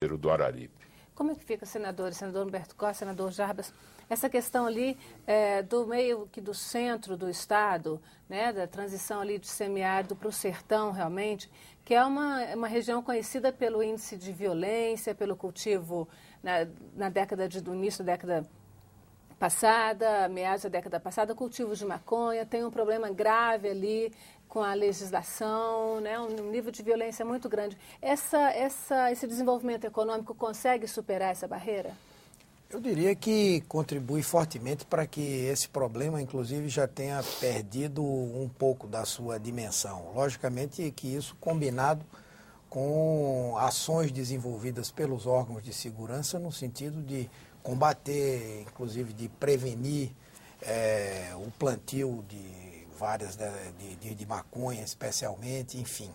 aquífero do Araripe. Como é que fica, senador Humberto Costa, senador Jarbas, essa questão ali do meio que do centro do estado, né, da transição ali de semiárido para o sertão realmente, que é uma região conhecida pelo índice de violência, pelo cultivo no início da década passada, meados da década passada, cultivos de maconha, tem um problema grave ali com a legislação, né, um nível de violência muito grande. Esse desenvolvimento econômico consegue superar essa barreira? Eu diria que contribui fortemente para que esse problema, inclusive, já tenha perdido um pouco da sua dimensão. Logicamente que isso combinado com ações desenvolvidas pelos órgãos de segurança no sentido de combater, inclusive de prevenir o plantio de de maconha especialmente, enfim.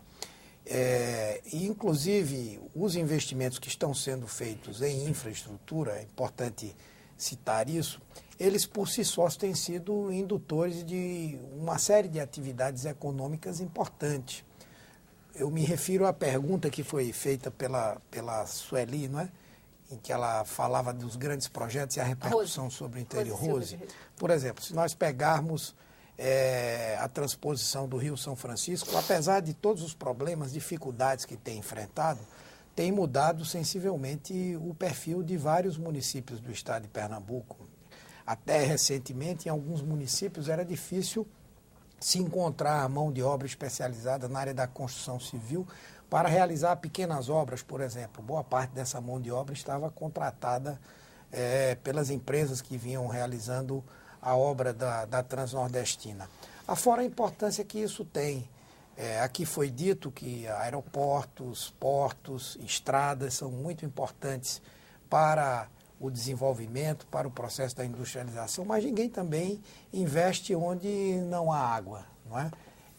E, inclusive, os investimentos que estão sendo feitos em infraestrutura, é importante citar isso, eles por si sós têm sido indutores de uma série de atividades econômicas importantes. Eu me refiro à pergunta que foi feita pela Sueli, não é? Em que ela falava dos grandes projetos e a repercussão sobre o interior. Rose, por exemplo, se nós pegarmos a transposição do Rio São Francisco, apesar de todos os problemas, dificuldades que tem enfrentado, tem mudado sensivelmente o perfil de vários municípios do estado de Pernambuco. Até recentemente, em alguns municípios, era difícil se encontrar mão de obra especializada na área da construção civil para realizar pequenas obras, por exemplo. Boa parte dessa mão de obra estava contratada pelas empresas que vinham realizando a obra da Transnordestina. Afora a importância que isso tem. Aqui foi dito que aeroportos, portos, estradas são muito importantes para o desenvolvimento, para o processo da industrialização, mas ninguém também investe onde não há água, não é?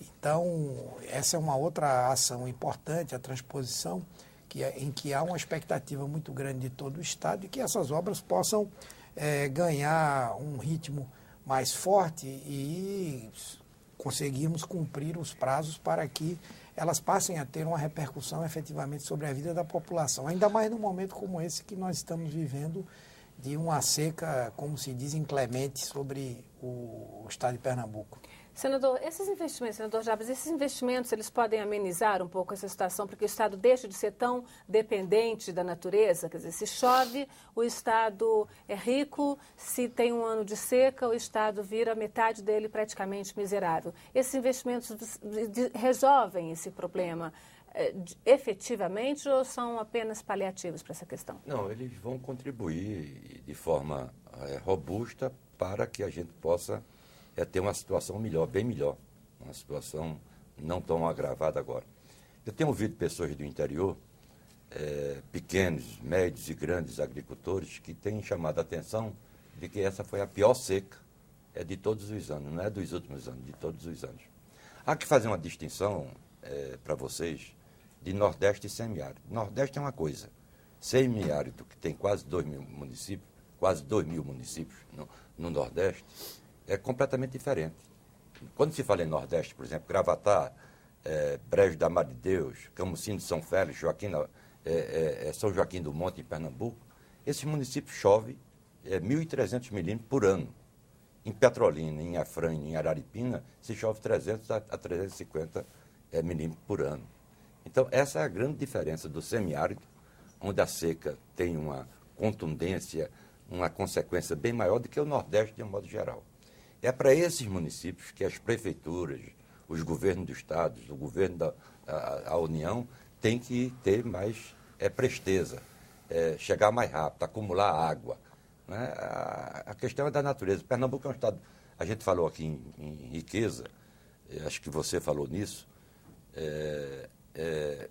Então, essa é uma outra ação importante, a transposição, em que há uma expectativa muito grande de todo o Estado e que essas obras possam ganhar um ritmo mais forte e conseguirmos cumprir os prazos para que elas passem a ter uma repercussão efetivamente sobre a vida da população. Ainda mais num momento como esse que nós estamos vivendo, de uma seca, como se diz, inclemente sobre o estado de Pernambuco. Senador, senador Jarbas, esses investimentos, eles podem amenizar um pouco essa situação, porque o Estado deixa de ser tão dependente da natureza? Quer dizer, se chove, o Estado é rico, se tem um ano de seca, o Estado vira metade dele praticamente miserável. Esses investimentos resolvem esse problema efetivamente ou são apenas paliativos para essa questão? Não, eles vão contribuir de forma robusta para que a gente possa ter uma situação melhor, bem melhor, uma situação não tão agravada agora. Eu tenho ouvido pessoas do interior, pequenos, médios e grandes agricultores, que têm chamado a atenção de que essa foi a pior seca de todos os anos, não é dos últimos anos, de todos os anos. Há que fazer uma distinção para vocês de Nordeste e semiárido. Nordeste é uma coisa, semiárido, que tem quase 2.000 municípios, quase 2.000 municípios no Nordeste, é completamente diferente. Quando se fala em Nordeste, por exemplo, Gravatá, Brejo da Mar de Deus, Camusim de São Félix, São Joaquim do Monte, em Pernambuco, esses municípios chovem 1.300 milímetros por ano. Em Petrolina, em Afrânio, em Araripina, se chove 300 a 350 milímetros por ano. Então, essa é a grande diferença do semiárido, onde a seca tem uma contundência, uma consequência bem maior do que o Nordeste, de um modo geral. É para esses municípios que as prefeituras, os governos do Estado, o governo da União, têm que ter mais presteza, chegar mais rápido, acumular água. Né? A questão é da natureza. Pernambuco é um estado, a gente falou aqui em riqueza, acho que você falou nisso,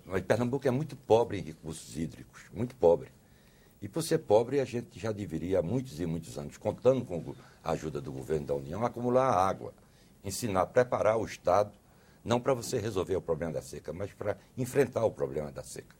mas Pernambuco é muito pobre em recursos hídricos, muito pobre. E por ser pobre, a gente já deveria, há muitos e muitos anos, contando com a ajuda do governo da União, acumular água, ensinar, preparar o Estado, não para você resolver o problema da seca, mas para enfrentar o problema da seca.